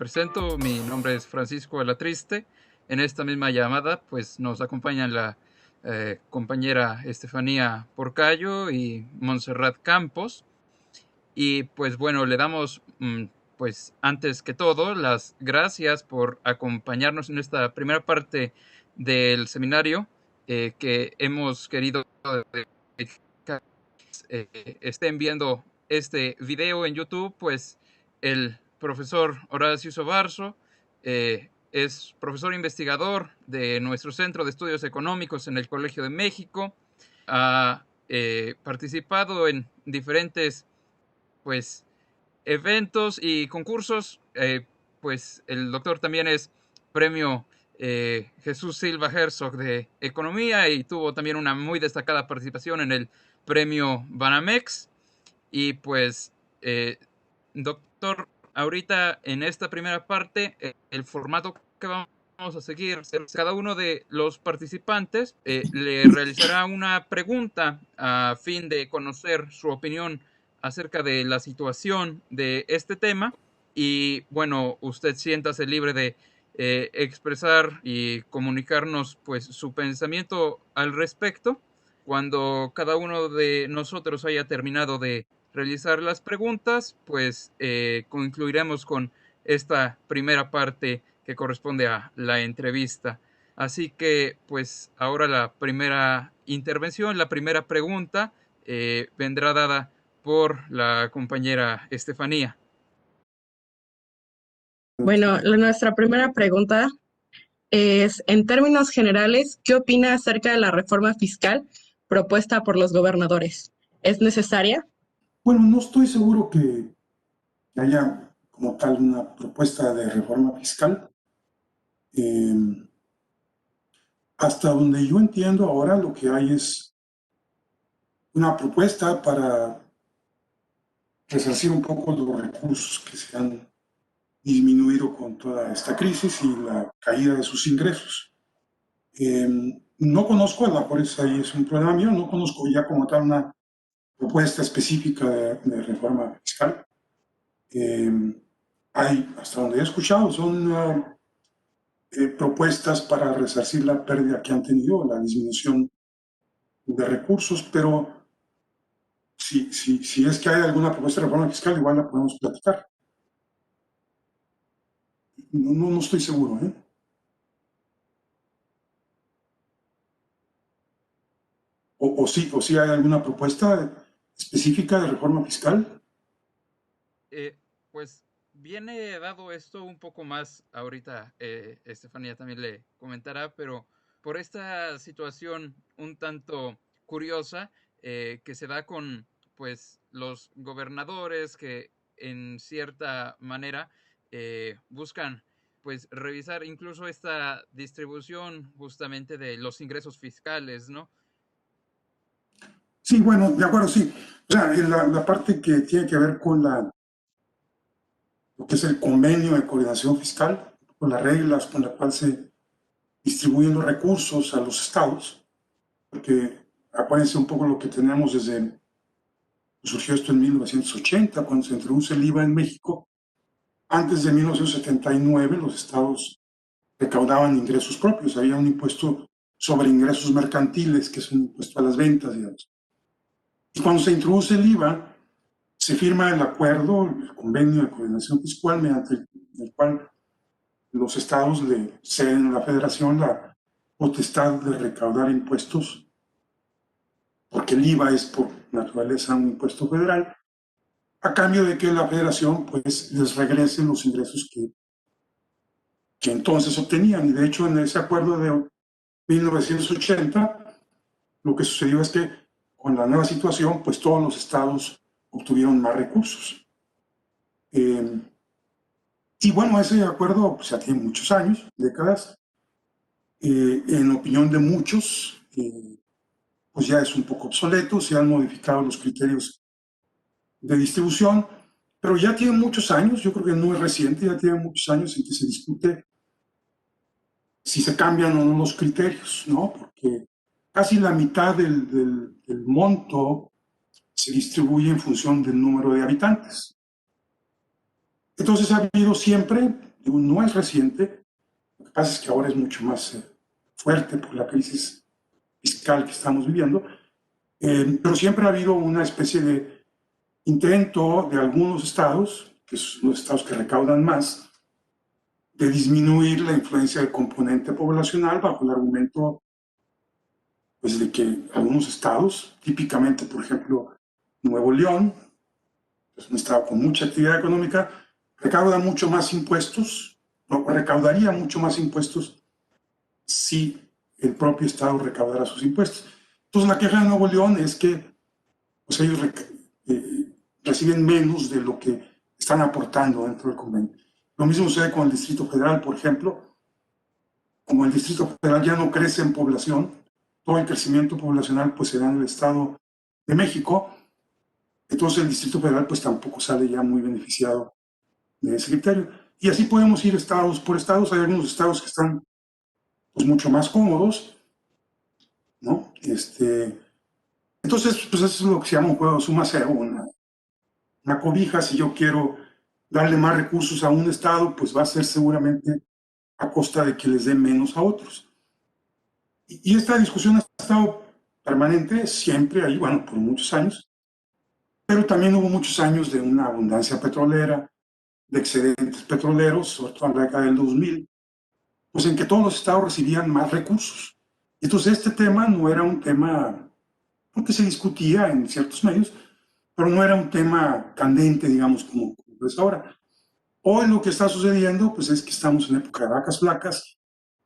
presento, mi nombre es Francisco Alatriste. En esta misma llamada pues nos acompañan la compañera Estefanía Porcayo y Montserrat Campos. Y pues bueno, le damos pues antes que todo las gracias por acompañarnos en esta primera parte del seminario que hemos querido estén viendo este video en YouTube. Pues el profesor Horacio Sobarzo es profesor investigador de nuestro Centro de Estudios Económicos en el Colegio de México. Ha participado en diferentes pues eventos y concursos. Pues el doctor también es premio Jesús Silva Herzog de Economía y tuvo también una muy destacada participación en el premio Banamex. Y pues, doctor, ahorita en esta primera parte, el formato que vamos a seguir, cada uno de los participantes le realizará una pregunta a fin de conocer su opinión acerca de la situación de este tema. Y bueno, usted siéntase libre de expresar y comunicarnos pues su pensamiento al respecto. Cuando cada uno de nosotros haya terminado de realizar las preguntas, pues concluiremos con esta primera parte que corresponde a la entrevista. Así que pues ahora la primera intervención, la primera pregunta vendrá dada por la compañera Estefanía. Bueno, nuestra primera pregunta es, en términos generales, ¿qué opina acerca de la reforma fiscal propuesta por los gobernadores? ¿Es necesaria? Bueno, no estoy seguro que haya como tal una propuesta de reforma fiscal. Hasta donde yo entiendo ahora, lo que hay es una propuesta para resarcir un poco los recursos que se han disminuido con toda esta crisis y la caída de sus ingresos. No conozco, a lo mejor ahí es un problema mío, no conozco ya como tal una propuesta específica de reforma fiscal. Hay, hasta donde he escuchado, son propuestas para resarcir la pérdida que han tenido, la disminución de recursos, pero si es que hay alguna propuesta de reforma fiscal, igual la podemos platicar. No estoy seguro, ¿eh? O sí hay alguna propuesta específica de reforma fiscal. Pues viene dado esto un poco más ahorita, Estefanía también le comentará, pero por esta situación un tanto curiosa que se da con pues los gobernadores que en cierta manera buscan pues revisar incluso esta distribución justamente de los ingresos fiscales, ¿no? Sí, bueno, de acuerdo, sí. O sea, la parte que tiene que ver con lo que es el convenio de coordinación fiscal, con las reglas con las cuales se distribuyen los recursos a los estados, porque acuérdense un poco lo que tenemos desde, surgió esto en 1980, cuando se introduce el IVA en México. Antes de 1979, los estados recaudaban ingresos propios, había un impuesto sobre ingresos mercantiles, que es un impuesto a las ventas, digamos. Y cuando se introduce el IVA, se firma el acuerdo, el convenio de coordinación fiscal, mediante el cual los estados le ceden a la federación la potestad de recaudar impuestos, porque el IVA es por naturaleza un impuesto federal, a cambio de que la federación pues les regrese los ingresos que entonces obtenían. Y de hecho en ese acuerdo de 1980, lo que sucedió es que con la nueva situación, pues todos los estados obtuvieron más recursos. Y bueno, ese acuerdo pues, ya tiene muchos años, décadas. En opinión de muchos, pues ya es un poco obsoleto, se han modificado los criterios de distribución, pero ya tiene muchos años, yo creo que no es reciente, ya tiene muchos años en que se discute si se cambian o no los criterios, ¿no? Porque casi la mitad del monto se distribuye en función del número de habitantes. Entonces ha habido siempre no es reciente, lo que pasa es que ahora es mucho más fuerte por la crisis fiscal que estamos viviendo, pero siempre ha habido una especie de intento de algunos estados, que son los estados que recaudan más, de disminuir la influencia del componente poblacional bajo el argumento pues, de que algunos estados, típicamente, por ejemplo, Nuevo León, es un estado con mucha actividad económica, recauda mucho más impuestos, o recaudaría mucho más impuestos si el propio estado recaudara sus impuestos. Entonces, la queja de Nuevo León es que pues, ellos reciben menos de lo que están aportando dentro del convenio. Lo mismo sucede con el Distrito Federal, por ejemplo. Como el Distrito Federal ya no crece en población, todo el crecimiento poblacional pues se da en el Estado de México, entonces el Distrito Federal pues tampoco sale ya muy beneficiado de ese criterio. Y así podemos ir estados por estados. Hay algunos estados que están pues mucho más cómodos, ¿no? Entonces, pues eso es lo que se llama un juego de suma cero, una cobija. Si yo quiero darle más recursos a un estado, pues va a ser seguramente a costa de que les dé menos a otros. Y esta discusión ha estado permanente siempre ahí, bueno, por muchos años, pero también hubo muchos años de una abundancia petrolera, de excedentes petroleros, sobre todo en la década del 2000, pues en que todos los estados recibían más recursos. Entonces este tema no era un tema, porque se discutía en ciertos medios, pero no era un tema candente, digamos, como es ahora. Hoy lo que está sucediendo, pues es que estamos en época de vacas flacas,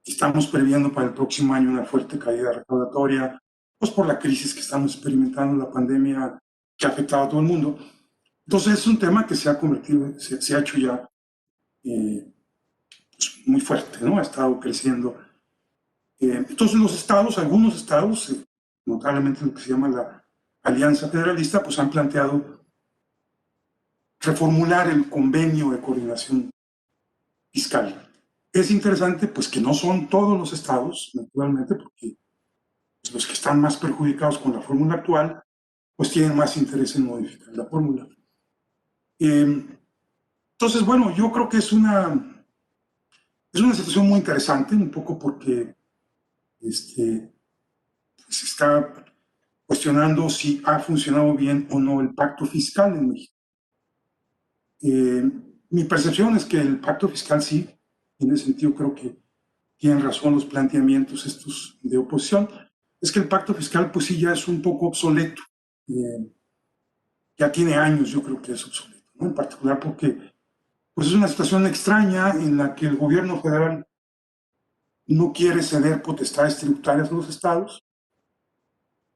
estamos previendo para el próximo año una fuerte caída recaudatoria, pues por la crisis que estamos experimentando, la pandemia que ha afectado a todo el mundo. Entonces es un tema que se ha convertido, se ha hecho ya pues muy fuerte, ¿no? Ha estado creciendo. Entonces los estados, algunos estados, notablemente lo que se llama la Alianza Federalista, pues han planteado reformular el convenio de coordinación fiscal. Es interesante, pues, que no son todos los estados, naturalmente, porque pues, los que están más perjudicados con la fórmula actual, pues tienen más interés en modificar la fórmula. Entonces, bueno, yo creo que es una situación muy interesante, un poco porque se está cuestionando si ha funcionado bien o no el pacto fiscal en México. Mi percepción es que el pacto fiscal sí, en ese sentido creo que tienen razón los planteamientos estos de oposición, es que el pacto fiscal pues sí ya es un poco obsoleto, ya tiene años yo creo que es obsoleto, ¿no? En particular porque pues es una situación extraña en la que el gobierno federal no quiere ceder potestades tributarias a los estados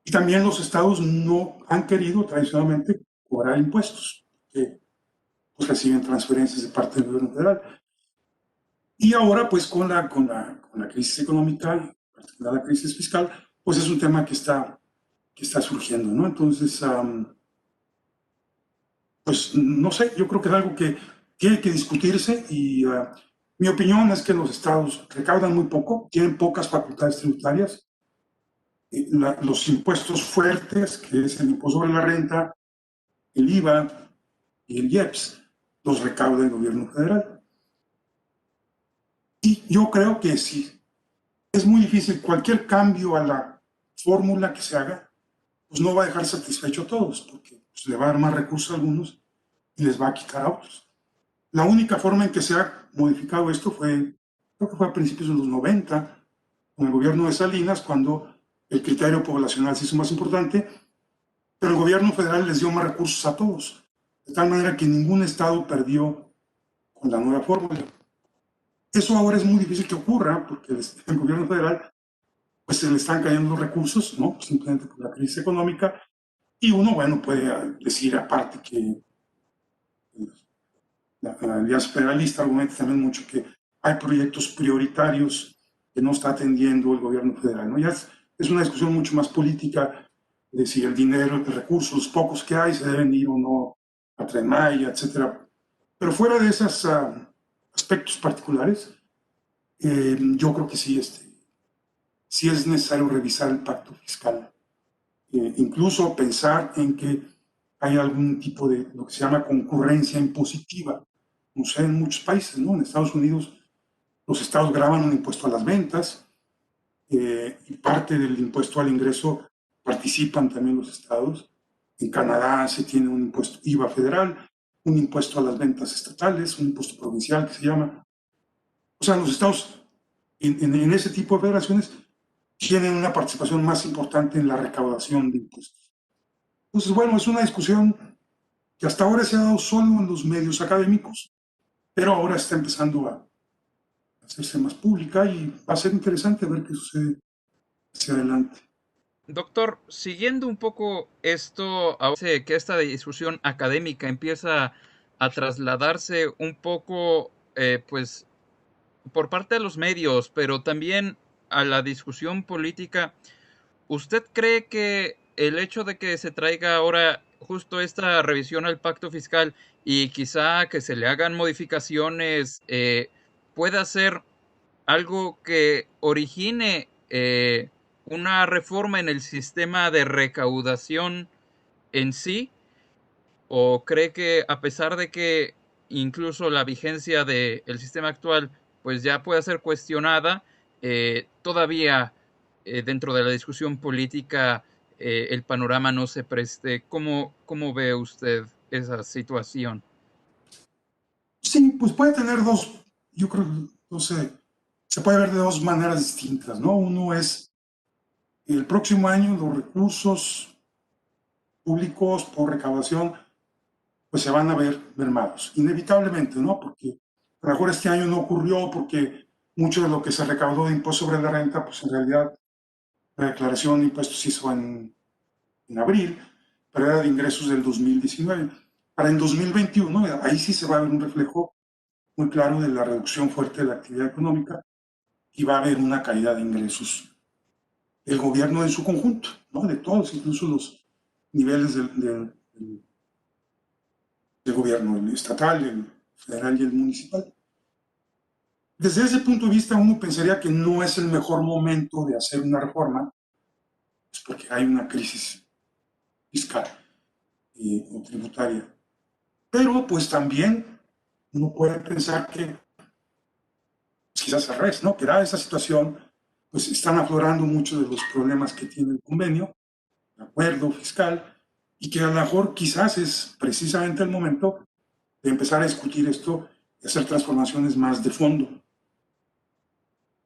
y también los estados no han querido tradicionalmente cobrar impuestos, que pues reciben transferencias de parte del gobierno federal. Y ahora, pues con la crisis económica, en particular la crisis fiscal, pues es un tema que está surgiendo, ¿no? Entonces, pues no sé, yo creo que es algo que tiene que discutirse y mi opinión es que los estados recaudan muy poco, tienen pocas facultades tributarias. Los impuestos fuertes, que es el impuesto sobre la renta, el IVA y el IEPS, los recauda el gobierno federal. Y yo creo que sí, es muy difícil, cualquier cambio a la fórmula que se haga, pues no va a dejar satisfecho a todos, porque pues, le va a dar más recursos a algunos y les va a quitar a otros. La única forma en que se ha modificado esto creo que fue a principios de los 90, con el gobierno de Salinas, cuando el criterio poblacional se hizo más importante, pero el gobierno federal les dio más recursos a todos, de tal manera que ningún estado perdió con la nueva fórmula. Eso ahora es muy difícil que ocurra, porque el gobierno federal pues se le están cayendo los recursos, ¿no? Simplemente por la crisis económica, y uno, bueno, puede decir aparte que la Alianza Federalista argumenta también mucho que hay proyectos prioritarios que no está atendiendo el gobierno federal, ¿no? Ya es una discusión mucho más política de si el dinero, los recursos, los pocos que hay, se deben ir o no a Tren Maya, etcétera. Pero fuera de esos aspectos particulares, yo creo que sí, sí es necesario revisar el pacto fiscal, incluso pensar en que hay algún tipo de lo que se llama concurrencia impositiva, como sucede en muchos países, ¿no? En Estados Unidos los estados graban un impuesto a las ventas y parte del impuesto al ingreso participan también los estados. En Canadá se tiene un impuesto IVA federal, un impuesto a las ventas estatales, un impuesto provincial que se llama. O sea, los estados en ese tipo de federaciones tienen una participación más importante en la recaudación de impuestos. Entonces, bueno, es una discusión que hasta ahora se ha dado solo en los medios académicos, pero ahora está empezando a hacerse más pública y va a ser interesante ver qué sucede hacia adelante. Doctor, siguiendo un poco esto, ahora que esta discusión académica empieza a trasladarse un poco, pues, por parte de los medios, pero también a la discusión política, ¿usted cree que el hecho de que se traiga ahora justo esta revisión al pacto fiscal y quizá que se le hagan modificaciones pueda ser algo que origine una reforma en el sistema de recaudación en sí? ¿O cree que a pesar de que incluso la vigencia del sistema actual pues ya pueda ser cuestionada, todavía dentro de la discusión política el panorama no se preste? ¿Cómo ve usted esa situación? Sí, pues puede tener dos, yo creo, no sé, se puede ver de dos maneras distintas, ¿no? Uno es el próximo año los recursos públicos por recaudación pues se van a ver mermados, inevitablemente, ¿no? Porque a lo mejor este año no ocurrió porque mucho de lo que se recaudó de impuesto sobre la renta, pues en realidad la declaración de impuestos se hizo en abril, pero era de ingresos del 2019. Para el 2021, ahí sí se va a ver un reflejo muy claro de la reducción fuerte de la actividad económica y va a haber una caída de ingresos del gobierno en su conjunto, ¿no? De todos, incluso los niveles del gobierno, el estatal, el federal y el municipal. Desde ese punto de vista, uno pensaría que no es el mejor momento de hacer una reforma, pues porque hay una crisis fiscal o tributaria. Pero pues también uno puede pensar que pues, quizás al revés, ¿no? Que dada esa situación, pues están aflorando muchos de los problemas que tiene el convenio, el acuerdo fiscal, y que a lo mejor quizás es precisamente el momento de empezar a discutir esto y hacer transformaciones más de fondo.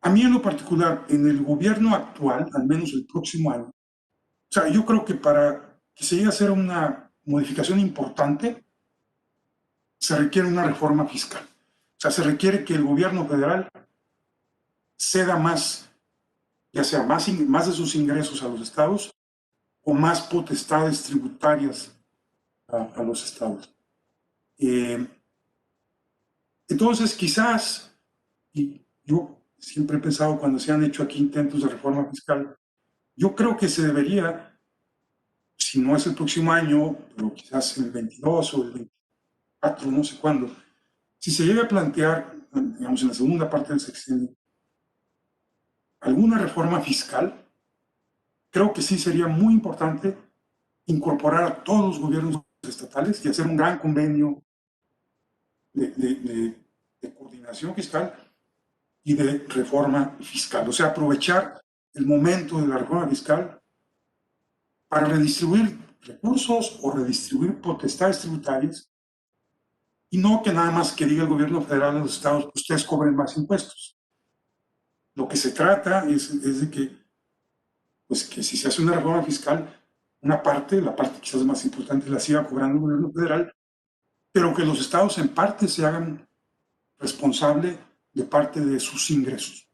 A mí en lo particular, en el gobierno actual, al menos el próximo año, o sea, yo creo que para que se llegue a hacer una modificación importante, se requiere una reforma fiscal. O sea, se requiere que el gobierno federal ceda más, ya sea más de sus ingresos a los estados o más potestades tributarias a los estados. Entonces, quizás, y yo siempre he pensado cuando se han hecho aquí intentos de reforma fiscal, yo creo que se debería, si no es el próximo año, pero quizás el 22 o el 24, no sé cuándo, si se llega a plantear, digamos, en la segunda parte del sexenio, alguna reforma fiscal, creo que sí sería muy importante incorporar a todos los gobiernos estatales y hacer un gran convenio de coordinación fiscal y de reforma fiscal. O sea, aprovechar el momento de la reforma fiscal para redistribuir recursos o redistribuir potestades tributarias y no que nada más que diga el gobierno federal a los estados, ustedes cobren más impuestos. Lo que se trata es de que, pues, que si se hace una reforma fiscal, una parte, la parte quizás más importante, la siga cobrando el gobierno federal, pero que los estados en parte se hagan responsable de parte de sus ingresos.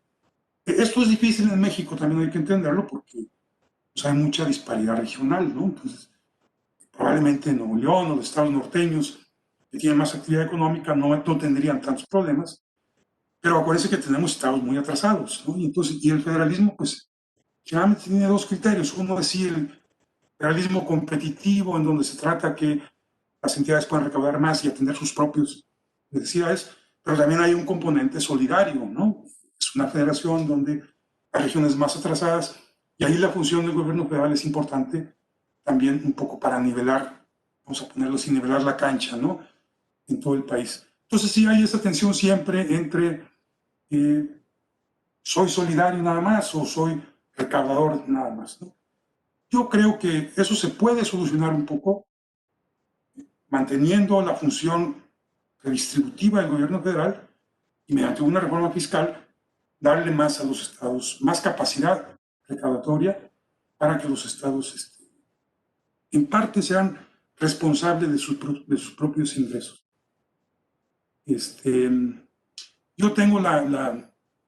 Esto es difícil en México, también hay que entenderlo, porque pues, hay mucha disparidad regional, ¿no? Entonces, probablemente en Nuevo León o los estados norteños que tienen más actividad económica no tendrían tantos problemas, pero acuérdense que tenemos estados muy atrasados, ¿no? Y entonces, y el federalismo, pues, generalmente tiene dos criterios. Uno es el federalismo competitivo, en donde se trata que las entidades puedan recaudar más y atender sus propias necesidades, pero también hay un componente solidario, ¿no? Es una federación donde hay regiones más atrasadas y ahí la función del gobierno federal es importante también un poco para nivelar, vamos a ponerlo así, nivelar la cancha, ¿no? En todo el país. Entonces sí hay esa tensión siempre entre soy solidario nada más o soy recaudador nada más, ¿no? Yo creo que eso se puede solucionar un poco manteniendo la función redistributiva del gobierno federal y mediante una reforma fiscal darle más a los estados, más capacidad recaudatoria para que los estados en parte sean responsables de sus propios ingresos. Yo tengo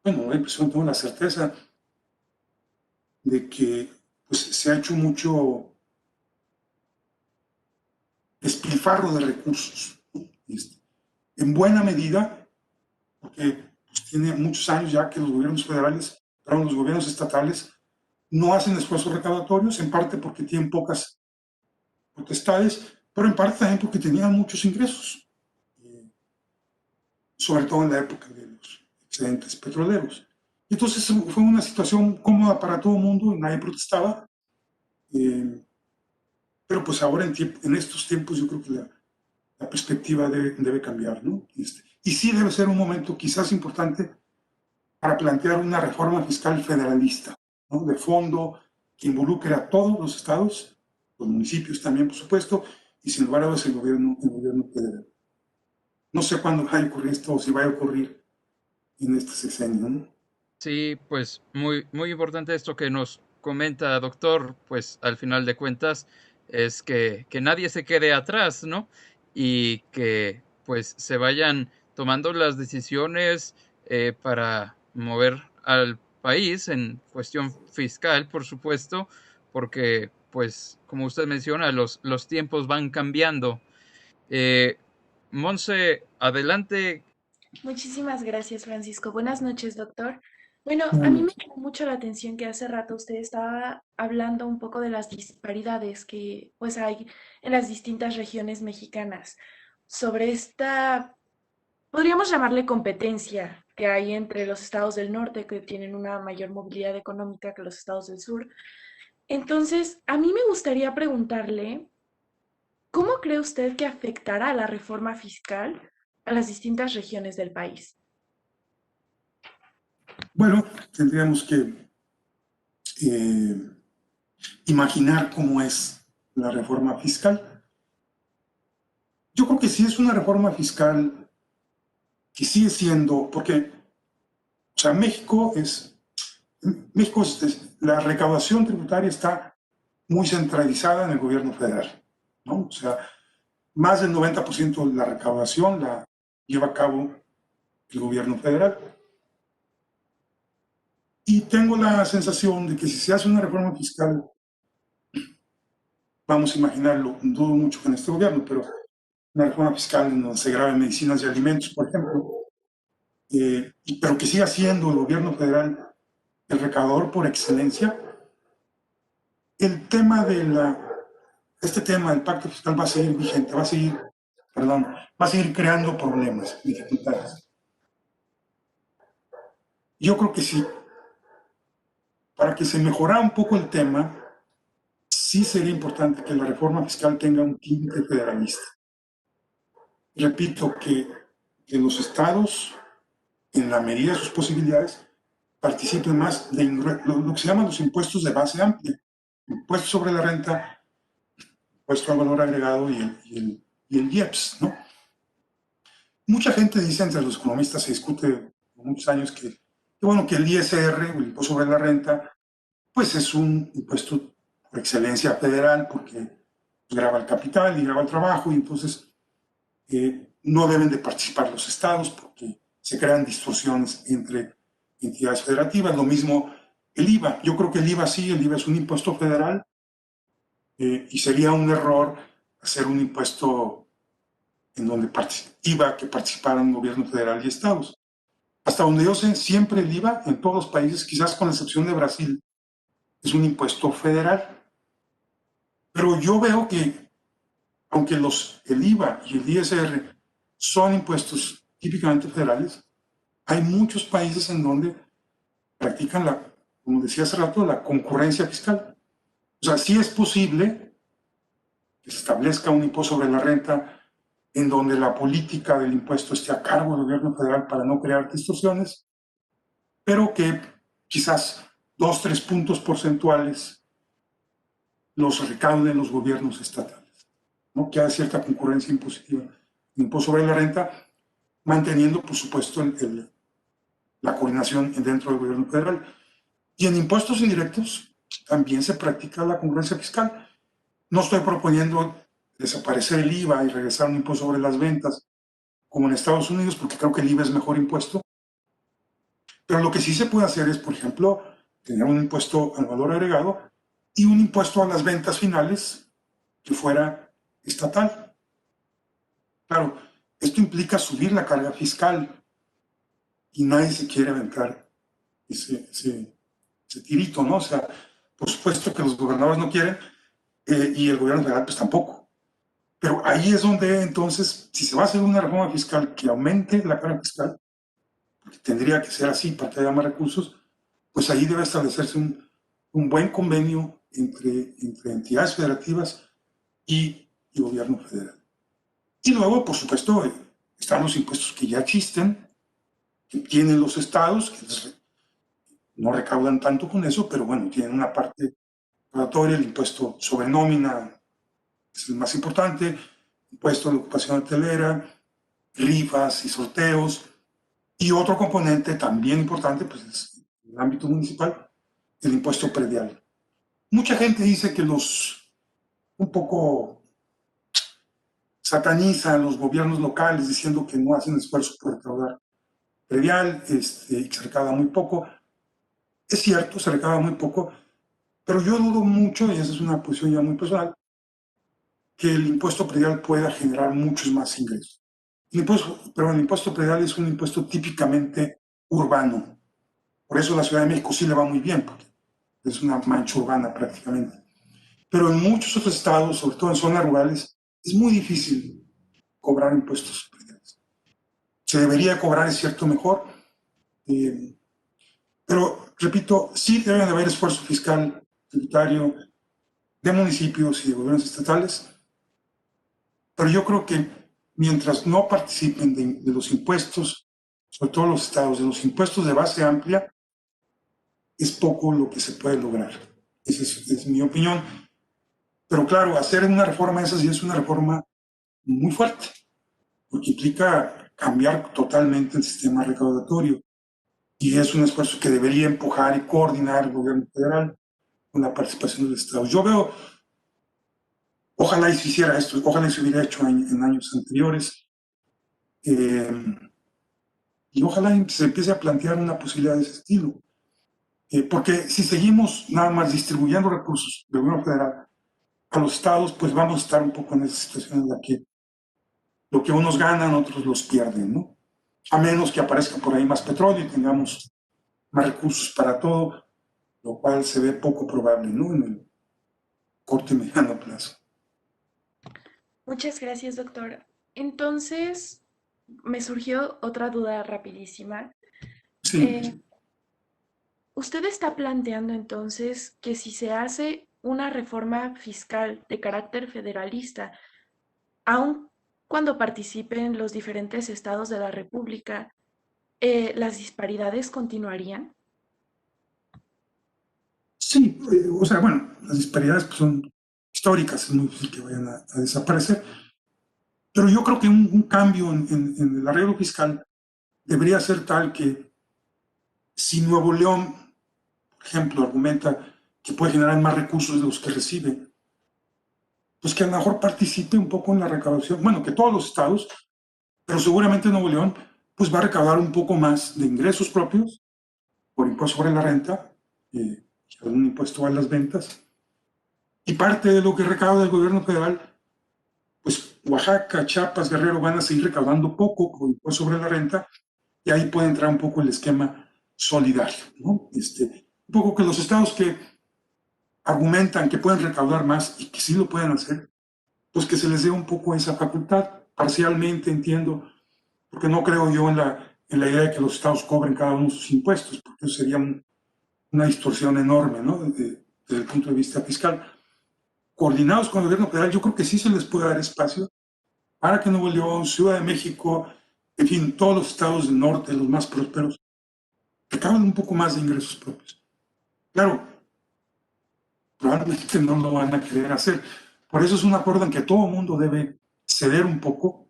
tengo la certeza de que pues, se ha hecho mucho despilfarro de recursos, ¿no? En buena medida, porque pues, tiene muchos años ya que los gobiernos federales, perdón, los gobiernos estatales no hacen esfuerzos recaudatorios, en parte porque tienen pocas potestades, pero en parte también porque tenían muchos ingresos, sobre todo en la época de los excedentes petroleros. Entonces fue una situación cómoda para todo el mundo, nadie protestaba, pero pues ahora en estos tiempos yo creo que la perspectiva debe cambiar, ¿no? Y sí debe ser un momento quizás importante para plantear una reforma fiscal federalista, ¿no? De fondo, que involucre a todos los estados, los municipios también, por supuesto, y sin lugar a dudas el gobierno federal. No sé cuándo vaya a ocurrir esto o si va a ocurrir en este sexenio, ¿no? Sí, pues muy, muy importante esto que nos comenta, doctor, pues al final de cuentas es que nadie se quede atrás, ¿no? Y que pues se vayan tomando las decisiones para mover al país en cuestión fiscal, por supuesto, porque pues como usted menciona, los tiempos van cambiando. Eh, Monse, adelante. Muchísimas gracias, Francisco. Buenas noches, doctor. Bueno, a mí Bueno, me llamó mucho la atención que hace rato usted estaba hablando un poco de las disparidades que pues hay en las distintas regiones mexicanas sobre esta, podríamos llamarle competencia que hay entre los estados del norte que tienen una mayor movilidad económica que los estados del sur. Entonces, a mí me gustaría preguntarle, ¿cómo cree usted que afectará la reforma fiscal a las distintas regiones del país? bueno, tendríamos que eh, imaginar cómo es la reforma fiscal. Yo creo que sí es una reforma fiscal que sigue siendo, porque, o sea, la recaudación tributaria está muy centralizada en el gobierno federal, ¿no? O sea, más del 90% de la recaudación la lleva a cabo el gobierno federal. Y tengo la sensación de que si se hace una reforma fiscal, vamos a imaginarlo, dudo mucho que en este gobierno, pero una reforma fiscal en donde se graben medicinas y alimentos, por ejemplo, pero que siga siendo el gobierno federal el recaudador por excelencia, este tema del pacto fiscal va a seguir vigente, va a seguir creando problemas, dificultades. Yo creo que sí, para que se mejorara un poco el tema, sí sería importante que la reforma fiscal tenga un tinte federalista. Repito que los estados, en la medida de sus posibilidades, participen más de lo que se llaman los impuestos de base amplia, impuesto sobre la renta, impuesto al valor agregado y el IEPS, ¿no? Mucha gente dice, entre los economistas se discute por muchos años que el ISR, el impuesto sobre la renta, pues es un impuesto por excelencia federal porque grava el capital y grava el trabajo y entonces no deben de participar los estados porque se crean distorsiones entre entidades federativas. Lo mismo el IVA. Yo creo que el IVA sí, el IVA es un impuesto federal y sería un error hacer un impuesto en donde IVA que participaran gobierno federal y estados. Hasta donde yo sé, siempre el IVA en todos los países, quizás con la excepción de Brasil, es un impuesto federal. Pero yo veo que, aunque el IVA y el ISR son impuestos típicamente federales, hay muchos países en donde practican como decía hace rato, la concurrencia fiscal. O sea, sí es posible que se establezca un impuesto sobre la renta en donde la política del impuesto esté a cargo del gobierno federal para no crear distorsiones, pero que quizás 2, 3 puntos porcentuales los recauden los gobiernos estatales, ¿no? Que haya cierta concurrencia impositiva en impuesto sobre la renta, manteniendo, por supuesto, la coordinación dentro del gobierno federal. Y en impuestos indirectos también se practica la congruencia fiscal. No estoy proponiendo desaparecer el IVA y regresar a un impuesto sobre las ventas como en Estados Unidos, porque creo que el IVA es mejor impuesto. Pero lo que sí se puede hacer es, por ejemplo, tener un impuesto al valor agregado y un impuesto a las ventas finales que fuera estatal. Claro, esto implica subir la carga fiscal y nadie se quiere aventar ese tirito, ¿no? O sea, por supuesto que los gobernadores no quieren y el gobierno federal pues tampoco. Pero ahí es donde entonces, si se va a hacer una reforma fiscal que aumente la carga fiscal, porque tendría que ser así para que haya más recursos, pues ahí debe establecerse un buen convenio entre entidades federativas y gobierno federal. Y luego, por supuesto, están los impuestos que ya existen, que tienen los estados, que no recaudan tanto con eso, pero bueno, tienen una parte recaudatorias, el impuesto sobre nómina es el más importante, impuesto a la ocupación hotelera, rifas y sorteos, y otro componente también importante, pues es en el ámbito municipal, el impuesto predial. Mucha gente dice que un poco satanizan los gobiernos locales diciendo que no hacen esfuerzo por recaudar predial, y que se recauda muy poco. Es cierto, se recauda muy poco, pero yo dudo mucho, y esa es una posición ya muy personal, que el impuesto predial pueda generar muchos más ingresos. El impuesto predial es un impuesto típicamente urbano. Por eso la Ciudad de México sí le va muy bien, porque es una mancha urbana prácticamente. Pero en muchos otros estados, sobre todo en zonas rurales, es muy difícil cobrar impuestos prediales. Se debería cobrar, es cierto, mejor, pero repito, sí debe de haber esfuerzo fiscal, tributario, de municipios y de gobiernos estatales, pero yo creo que mientras no participen de los impuestos, sobre todo los estados, de los impuestos de base amplia, es poco lo que se puede lograr. Esa es mi opinión. Pero claro, hacer una reforma de esas sí es una reforma muy fuerte, porque implica cambiar totalmente el sistema recaudatorio. Y es un esfuerzo que debería empujar y coordinar el gobierno federal con la participación del Estado. Yo veo, ojalá y se hiciera esto, ojalá y se hubiera hecho en años anteriores, y ojalá y se empiece a plantear una posibilidad de ese estilo. Porque si seguimos nada más distribuyendo recursos del gobierno federal a los estados, pues vamos a estar un poco en esa situación en la que lo que unos ganan, otros los pierden, ¿no? A menos que aparezca por ahí más petróleo y tengamos más recursos para todo, lo cual se ve poco probable, ¿no? En el corto y mediano plazo. Muchas gracias, doctor. Entonces, me surgió otra duda rapidísima. Sí, Eh, ¿Usted está planteando entonces que si se hace una reforma fiscal de carácter federalista, aun cuando participen los diferentes estados de la República, las disparidades continuarían? sí, o sea, bueno, las disparidades pues, son históricas, es muy difícil que vayan a desaparecer, pero yo creo que un cambio en el arreglo fiscal debería ser tal que si Nuevo León, por ejemplo, argumenta que puede generar más recursos de los que recibe, pues que a lo mejor participe un poco en la recaudación, bueno, que todos los estados, pero seguramente Nuevo León, pues va a recaudar un poco más de ingresos propios por impuesto sobre la renta, algún impuesto a las ventas, y parte de lo que recauda el gobierno federal, pues Oaxaca, Chiapas, Guerrero van a seguir recaudando poco por impuesto sobre la renta, y ahí puede entrar un poco el esquema solidario, ¿no? Un poco que los estados que argumentan que pueden recaudar más y que sí lo pueden hacer, pues que se les dé un poco esa facultad, parcialmente entiendo, porque no creo yo en la idea de que los estados cobren cada uno sus impuestos, porque eso sería una distorsión enorme, ¿no? Desde el punto de vista fiscal. Coordinados con el gobierno federal, yo creo que sí se les puede dar espacio para que Nuevo León, Ciudad de México, en fin, todos los estados del norte, los más prósperos, recaban un poco más de ingresos propios. Claro, probablemente no lo van a querer hacer. Por eso es un acuerdo en que todo el mundo debe ceder un poco,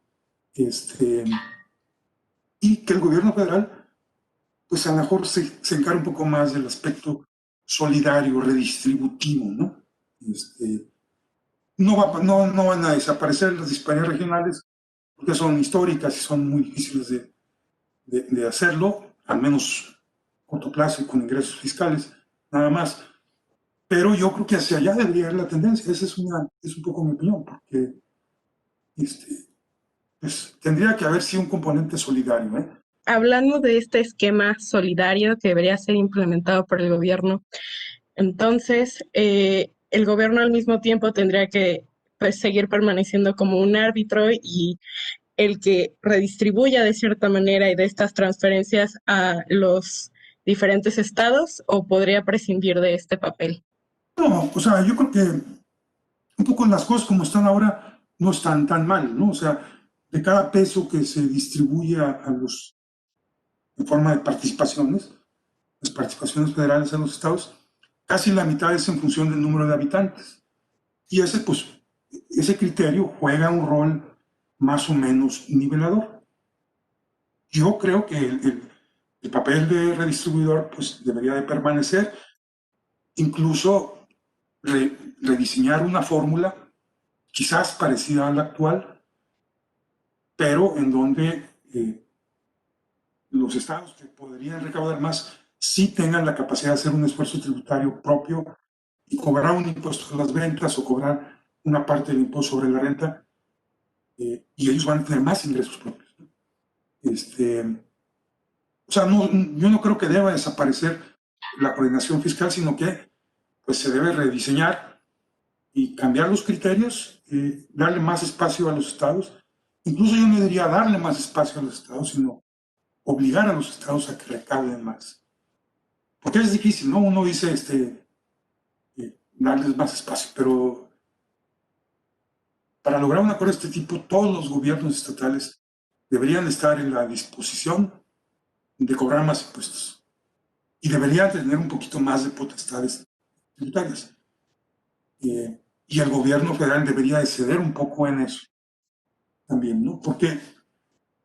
y que el gobierno federal, pues a lo mejor se encarga un poco más del aspecto solidario, redistributivo, ¿no? No van a desaparecer las disparidades regionales, porque son históricas y son muy difíciles de hacerlo, al menos a corto plazo y con ingresos fiscales, nada más. Pero yo creo que hacia allá debería ir la tendencia. Esa es un poco mi opinión, porque pues, tendría que haber sí un componente solidario, ¿eh? Hablando de este esquema solidario que debería ser implementado por el gobierno, entonces el gobierno al mismo tiempo tendría que pues, seguir permaneciendo como un árbitro y el que redistribuya de cierta manera y de estas transferencias a los diferentes estados, o podría prescindir de este papel. No, o sea, yo creo que un poco las cosas como están ahora no están tan mal, ¿no? O sea, de cada peso que se distribuye en forma de participaciones, las participaciones federales en los estados, casi la mitad es en función del número de habitantes. Y ese criterio juega un rol más o menos nivelador. Yo creo que el papel de redistribuidor pues, debería de permanecer, incluso rediseñar una fórmula quizás parecida a la actual, pero en donde los estados que podrían recaudar más sí tengan la capacidad de hacer un esfuerzo tributario propio y cobrar un impuesto a las ventas o cobrar una parte del impuesto sobre la renta, y ellos van a tener más ingresos propios. O sea, yo no creo que deba desaparecer la coordinación fiscal, sino que pues, se debe rediseñar y cambiar los criterios, darle más espacio a los estados. Incluso yo no diría darle más espacio a los estados, sino obligar a los estados a que recauden más. Porque es difícil, ¿no? Uno dice darles más espacio, pero para lograr un acuerdo de este tipo, todos los gobiernos estatales deberían estar en la disposición de cobrar más impuestos y deberían tener un poquito más de potestades tributarias. Y el gobierno federal debería de ceder un poco en eso también, ¿no? Porque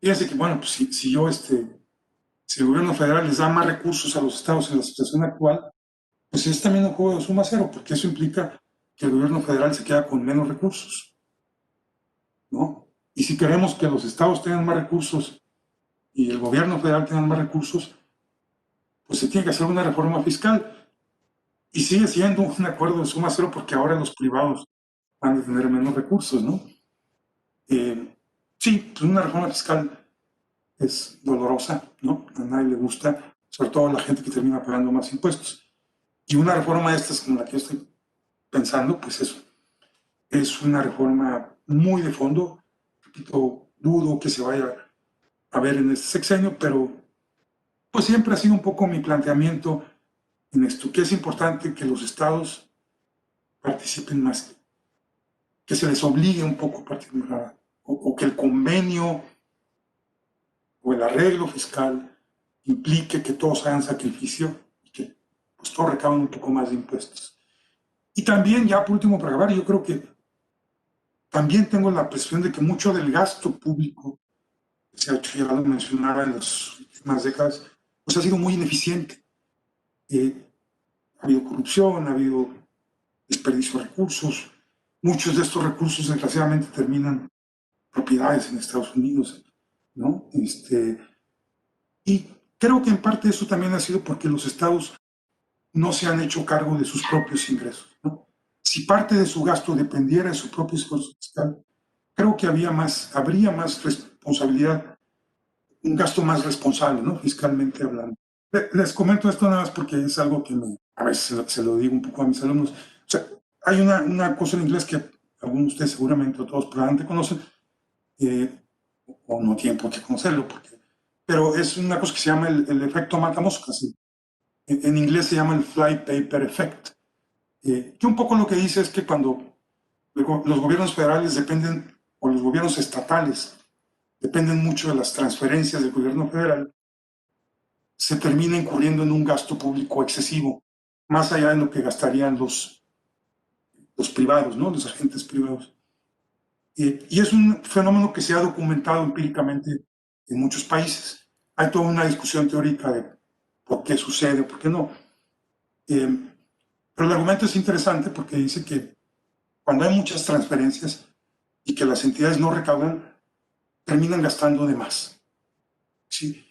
fíjense que, bueno, pues si el gobierno federal les da más recursos a los estados en la situación actual, pues es también un juego de suma cero, porque eso implica que el gobierno federal se queda con menos recursos, ¿no? Y si queremos que los estados tengan más recursos y el gobierno federal tenga más recursos, pues se tiene que hacer una reforma fiscal. Y sigue siendo un acuerdo de suma cero porque ahora los privados van a tener menos recursos, ¿no? Sí, pues una reforma fiscal es dolorosa, ¿no? A nadie le gusta, sobre todo a la gente que termina pagando más impuestos. Y una reforma de estas como la que yo estoy pensando, pues eso, es una reforma muy de fondo. Repito, dudo que se vaya a ver en este sexenio, pero pues siempre ha sido un poco mi planteamiento en esto, que es importante que los estados participen más, que se les obligue un poco a participar, o que el convenio o el arreglo fiscal implique que todos hagan sacrificio y que pues, todos recaban un poco más de impuestos. Y también, ya por último, para acabar, yo creo que también tengo la impresión de que mucho del gasto público que se ha hecho, ya lo mencionaba en las últimas décadas, pues ha sido muy ineficiente. Ha habido corrupción, ha habido desperdicio de recursos. Muchos de estos recursos, desgraciadamente, terminan propiedades en Estados Unidos, ¿no? Y creo que en parte eso también ha sido porque los estados no se han hecho cargo de sus propios ingresos, ¿no? Si parte de su gasto dependiera de su propio esfuerzo fiscal, creo que habría más responsabilidad, un gasto más responsable, ¿no? Fiscalmente hablando. Les comento esto nada más porque es algo que a veces se lo digo un poco a mis alumnos. O sea, hay una cosa en inglés que algunos de ustedes seguramente o todos probablemente conocen, o no tienen por qué conocerlo, pero es una cosa que se llama el efecto matamoscas. ¿Sí? En inglés se llama el fly paper effect, que un poco lo que dice es que cuando los gobiernos federales dependen o los gobiernos estatales dependen mucho de las transferencias del gobierno federal, se termina incurriendo en un gasto público excesivo, más allá de lo que gastarían los privados, ¿no? Los agentes privados. Y es un fenómeno que se ha documentado empíricamente en muchos países. Hay toda una discusión teórica de por qué sucede, por qué no. Pero el argumento es interesante porque dice que cuando hay muchas transferencias y que las entidades no recaudan, terminan gastando de más. ¿Sí?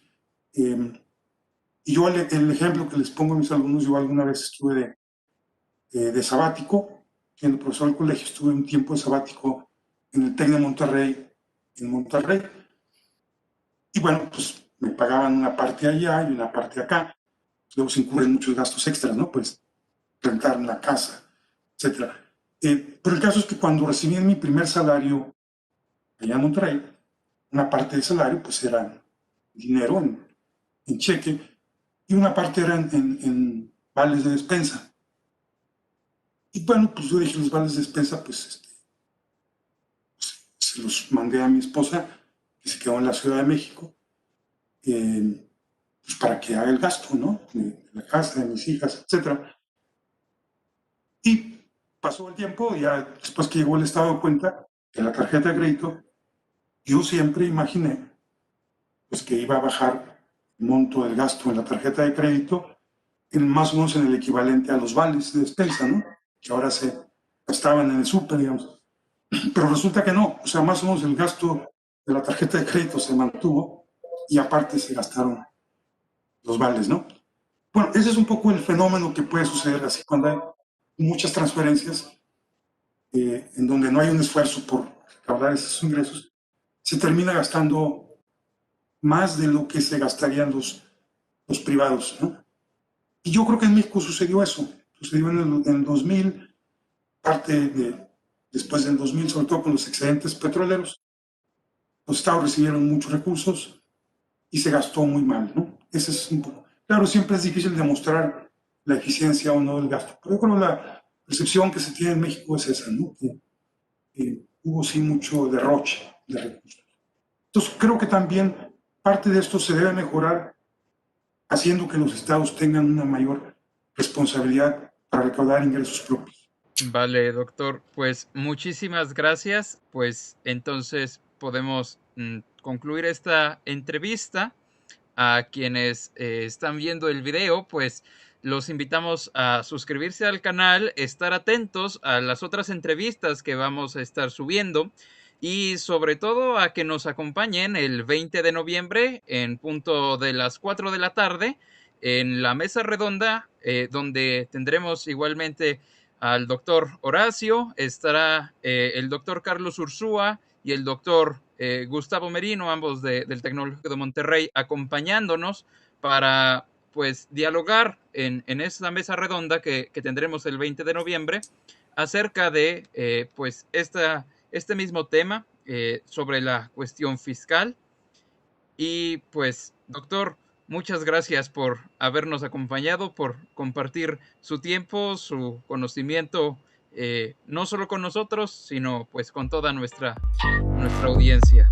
Y yo el ejemplo que les pongo a mis alumnos, yo alguna vez estuve de sabático, siendo profesor del colegio, estuve un tiempo de sabático en el TEC de Monterrey, en Monterrey. Y bueno, pues me pagaban una parte allá y una parte acá. Luego se incurren muchos gastos extras, ¿no? Pues rentar una casa, etc. Pero el caso es que cuando recibí mi primer salario allá en Monterrey, una parte del salario pues era dinero en cheque y una parte era en vales de despensa. Y bueno, pues yo dije, los vales de despensa, pues se los mandé a mi esposa, que se quedó en la Ciudad de México, pues para que haga el gasto, ¿no? De la casa, de mis hijas, etc. Y pasó el tiempo, ya después que llegó el estado de cuenta de la tarjeta de crédito, yo siempre imaginé pues, que iba a bajar el monto del gasto en la tarjeta de crédito en más o menos en el equivalente a los vales de despensa, ¿no? Que ahora se gastaban en el súper, digamos. Pero resulta que no, o sea, más o menos el gasto de la tarjeta de crédito se mantuvo y aparte se gastaron los vales, ¿no? Bueno, ese es un poco el fenómeno que puede suceder así cuando hay muchas transferencias en donde no hay un esfuerzo por recaudar esos ingresos, se termina gastando más de lo que se gastarían los privados, ¿no? Y yo creo que en México sucedió eso, sucedió en el 2000, después del 2000, sobre todo con los excedentes petroleros, los estados recibieron muchos recursos y se gastó muy mal, ¿no? Ese es un poco. Claro, siempre es difícil demostrar la eficiencia o no del gasto, pero yo creo que la percepción que se tiene en México es esa, ¿no? Que hubo sí mucho derroche de recursos. Entonces, creo que también parte de esto se debe mejorar haciendo que los estados tengan una mayor responsabilidad para recaudar ingresos propios. Vale, doctor, pues muchísimas gracias. Pues entonces podemos concluir esta entrevista. A quienes están viendo el video, pues los invitamos a suscribirse al canal, estar atentos a las otras entrevistas que vamos a estar subiendo y sobre todo a que nos acompañen el 20 de noviembre en punto de las 4 de la tarde en la mesa redonda, donde tendremos igualmente al doctor Horacio, estará el doctor Carlos Ursúa y el doctor Gustavo Merino, ambos del Tecnológico de Monterrey, acompañándonos para pues dialogar en esta mesa redonda que tendremos el 20 de noviembre acerca de pues este mismo tema sobre la cuestión fiscal. Y pues, doctor, muchas gracias por habernos acompañado, por compartir su tiempo, su conocimiento, no solo con nosotros, sino pues con toda nuestra audiencia.